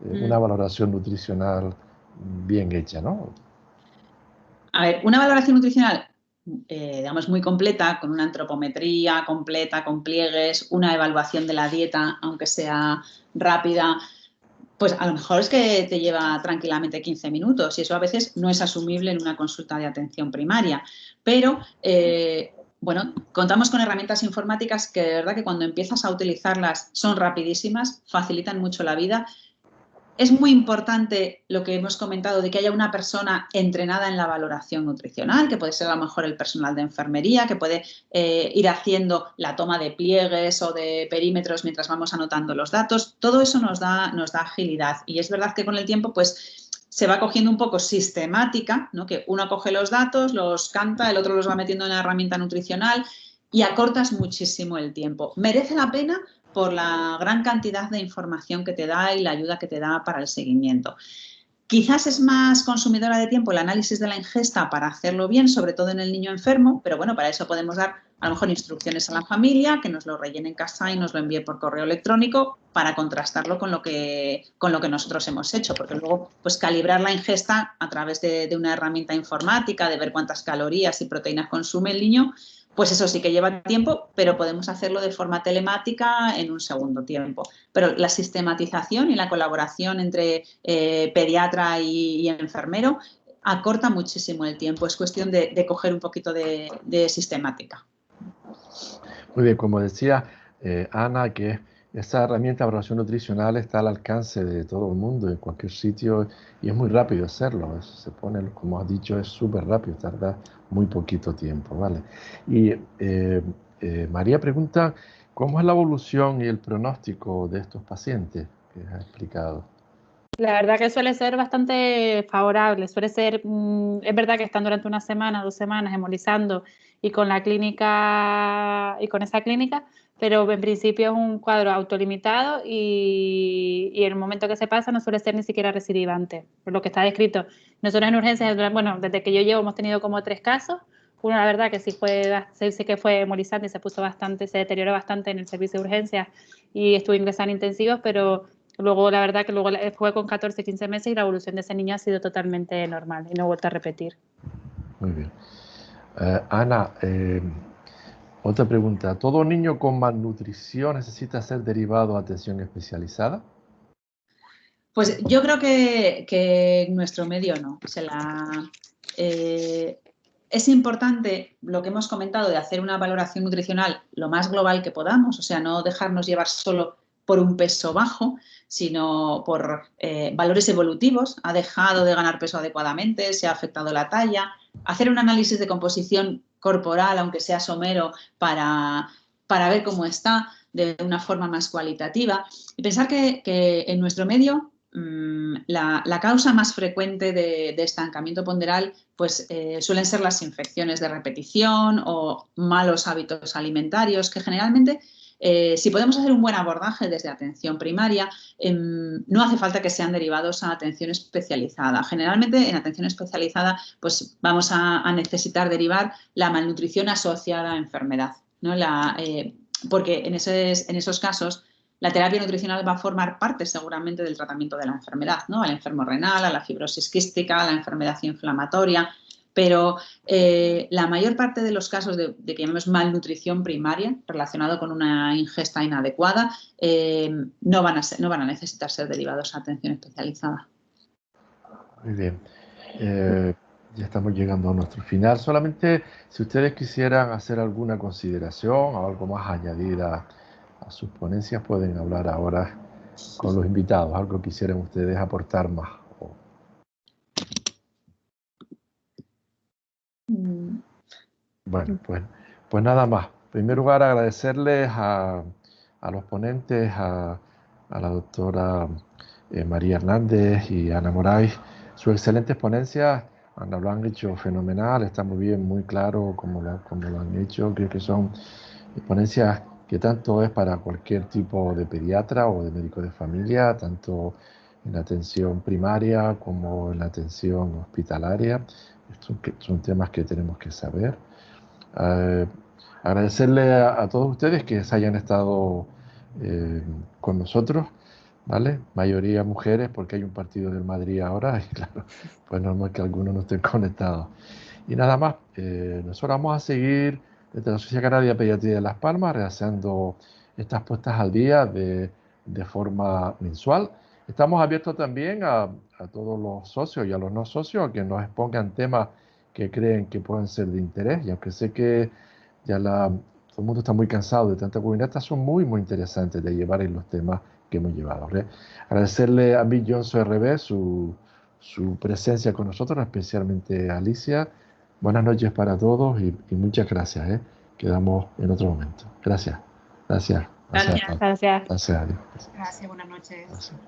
A: una valoración nutricional bien hecha, ¿no?
C: A ver, una valoración nutricional, digamos, muy completa, con una antropometría completa, con pliegues, una evaluación de la dieta, aunque sea rápida, pues a lo mejor es que te lleva tranquilamente 15 minutos y eso a veces no es asumible en una consulta de atención primaria. Pero, bueno, contamos con herramientas informáticas que de verdad que cuando empiezas a utilizarlas son rapidísimas, facilitan mucho la vida. Es muy importante lo que hemos comentado de que haya una persona entrenada en la valoración nutricional, que puede ser a lo mejor el personal de enfermería, que puede ir haciendo la toma de pliegues o de perímetros mientras vamos anotando los datos. Todo eso nos da agilidad y es verdad que con el tiempo pues se va cogiendo un poco sistemática, ¿no? Que uno coge los datos, los canta, el otro los va metiendo en la herramienta nutricional y acortas muchísimo el tiempo. ¿Merece la pena? Por la gran cantidad de información que te da y la ayuda que te da para el seguimiento. Quizás es más consumidora de tiempo el análisis de la ingesta para hacerlo bien, sobre todo en el niño enfermo, pero bueno, para eso podemos dar a lo mejor instrucciones a la familia, que nos lo rellene en casa y nos lo envíe por correo electrónico para contrastarlo con lo que nosotros hemos hecho, porque luego pues calibrar la ingesta a través de una herramienta informática, de ver cuántas calorías y proteínas consume el niño, pues eso sí que lleva tiempo, pero podemos hacerlo de forma telemática en un segundo tiempo. Pero la sistematización y la colaboración entre pediatra y enfermero acorta muchísimo el tiempo. Es cuestión de coger un poquito de sistemática.
A: Muy bien, como decía Ana, que esa herramienta de evaluación nutricional está al alcance de todo el mundo, en cualquier sitio, y es muy rápido hacerlo. Se pone, como has dicho, es súper rápido, tarda muy poquito tiempo, ¿vale? Y María pregunta, ¿cómo es la evolución y el pronóstico de estos pacientes que has explicado?
B: La verdad que suele ser bastante favorable, suele ser, es verdad que están durante una semana, 2 semanas hemolizando y con la clínica y con esa clínica, pero en principio es un cuadro autolimitado y en el momento que se pasa no suele ser ni siquiera recidivante, por lo que está descrito. Nosotros en urgencias, bueno, desde que yo llevo hemos tenido como 3 casos. Uno, la verdad, que sí que fue hemolizante y se puso bastante, se deterioró bastante en el servicio de urgencias y estuvo ingresado en intensivos, pero luego, la verdad, que luego fue con 14, 15 meses y la evolución de ese niño ha sido totalmente normal y no he vuelto a repetir.
A: Muy bien. Ana, otra pregunta. ¿Todo niño con malnutrición necesita ser derivado a atención especializada?
C: Pues yo creo que en nuestro medio no. Es importante lo que hemos comentado de hacer una valoración nutricional lo más global que podamos, o sea, no dejarnos llevar solo por un peso bajo, sino por valores evolutivos. Ha dejado de ganar peso adecuadamente, se ha afectado la talla. Hacer un análisis de composición corporal, aunque sea somero, para ver cómo está de una forma más cualitativa. Y pensar que en nuestro medio la causa más frecuente de estancamiento ponderal pues, suelen ser las infecciones de repetición o malos hábitos alimentarios, que generalmente, si podemos hacer un buen abordaje desde atención primaria, no hace falta que sean derivados a atención especializada. Generalmente, en atención especializada, pues vamos a necesitar derivar la malnutrición asociada a enfermedad, ¿no? Porque en esos casos la terapia nutricional va a formar parte seguramente del tratamiento de la enfermedad, ¿no? Al enfermo renal, a la fibrosis quística, a la enfermedad inflamatoria, pero la mayor parte de los casos de que llamamos malnutrición primaria relacionado con una ingesta inadecuada no van a necesitar ser derivados a atención especializada.
A: Muy bien. Ya estamos llegando a nuestro final. Solamente si ustedes quisieran hacer alguna consideración o algo más añadir a sus ponencias, pueden hablar ahora con los invitados. Algo quisieran ustedes aportar más. Bueno, pues nada más. En primer lugar, agradecerles a los ponentes, a la doctora María Hernández y Ana Moraes, sus excelentes ponencias. Ana, lo han hecho fenomenal, está muy bien, muy claro como lo han hecho. Creo que son ponencias que tanto es para cualquier tipo de pediatra o de médico de familia, tanto en la atención primaria como en la atención hospitalaria. Son temas que tenemos que saber. Agradecerle a todos ustedes que se hayan estado con nosotros, ¿vale? Mayoría mujeres, porque hay un partido del Madrid ahora, y claro, pues normal que algunos no estén conectados. Y nada más, nosotros vamos a seguir desde la Sociedad Canaria de Pediatría de Las Palmas, realizando estas puestas al día de forma mensual. Estamos abiertos también a todos los socios y a los no socios a que nos expongan temas que creen que pueden ser de interés, y aunque sé que ya todo el mundo está muy cansado de tanta comunidad, son muy, muy interesantes de llevar en los temas que hemos llevado, ¿vale? Agradecerle a Bill Johnson RB su presencia con nosotros, especialmente a Alicia. Buenas noches para todos y muchas gracias, ¿eh? Quedamos en otro momento. Gracias. Gracias.
B: Gracias.
A: Gracias.
B: Gracias.
A: Gracias.
C: Gracias, buenas noches.
A: Gracias.